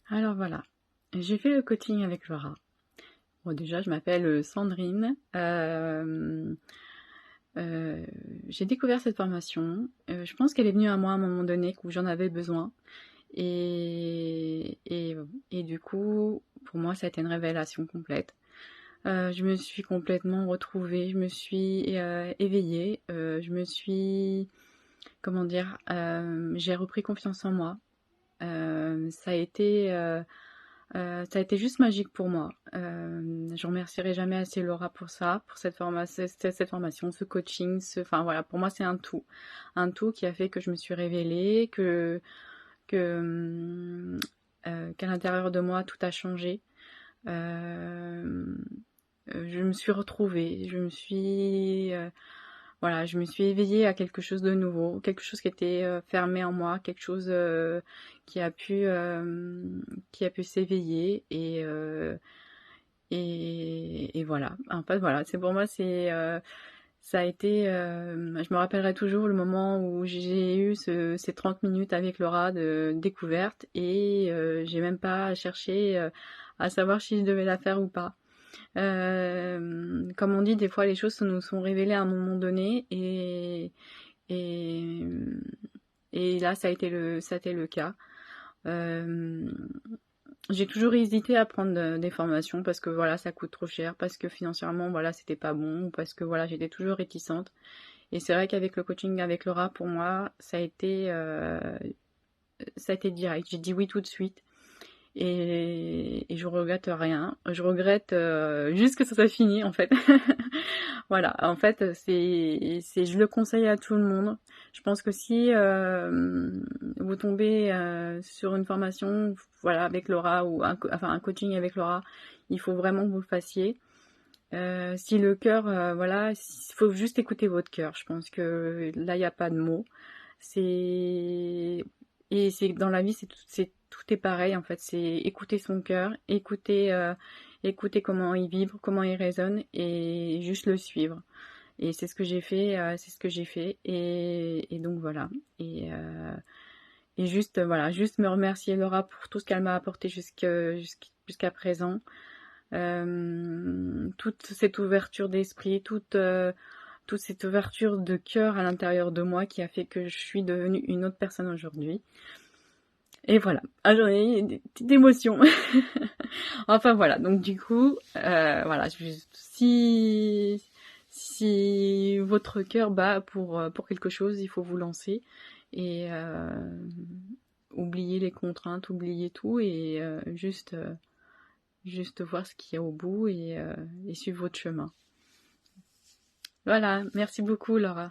Alors voilà, j'ai fait le coaching avec Laura. Bon, déjà, je m'appelle Sandrine. Euh, j'ai découvert cette formation. Je pense qu'elle est venue à moi à un moment donné où j'en avais besoin. Et, et, et du coup, pour moi, ça a été une révélation complète. Je me suis complètement retrouvée, je me suis éveillée, comment dire, j'ai repris confiance en moi. Ça a été juste magique pour moi. Je remercierai jamais assez Laura pour ça, pour cette formation, ce coaching, enfin voilà, pour moi c'est un tout qui a fait que je me suis révélée, que qu'à l'intérieur de moi tout a changé. Euh, je me suis retrouvée, voilà, je me suis éveillée à quelque chose de nouveau, quelque chose qui était fermé en moi, quelque chose qui a pu qui a pu s'éveiller et voilà. En fait, voilà, c'est pour moi, ça a été, je me rappellerai toujours le moment où j'ai eu ces 30 minutes avec Laura de découverte et j'ai même pas cherché à savoir si je devais la faire ou pas. Comme on dit, des fois les choses nous sont révélées à un moment donné et, et là ça a été le cas. Euh, j'ai toujours hésité à prendre des formations parce que voilà, ça coûte trop cher, parce que financièrement, voilà, c'était pas bon, parce que voilà, j'étais toujours réticente. Et c'est vrai qu'avec le coaching avec Laura, pour moi, ça a été direct. J'ai dit oui tout de suite. Et je regrette rien. Je regrette juste que ça soit fini en fait. Voilà, en fait, je le conseille à tout le monde. Je pense que si vous tombez sur une formation, voilà, avec Laura ou enfin un coaching avec Laura, il faut vraiment que vous le fassiez. Si le cœur, voilà, il faut juste écouter votre cœur. Je pense que là, il n'y a pas de mots. C'est et c'est dans la vie, tout est pareil en fait. C'est écouter son cœur, écouter comment il vibre, comment il résonne et juste le suivre. Et c'est ce que j'ai fait, c'est ce que j'ai fait. Et donc voilà. Et juste voilà, juste me remercier Laura pour tout ce qu'elle m'a apporté jusqu'à présent. Toute cette ouverture d'esprit, toute cette ouverture de cœur à l'intérieur de moi qui a fait que je suis devenue une autre personne aujourd'hui. Et voilà, ah, j'en ai des petites émotions. Enfin voilà, donc du coup, voilà, si votre cœur bat pour quelque chose, il faut vous lancer et oublier les contraintes, oublier tout et juste voir ce qu'il y a au bout et suivre votre chemin. Voilà, merci beaucoup Laura.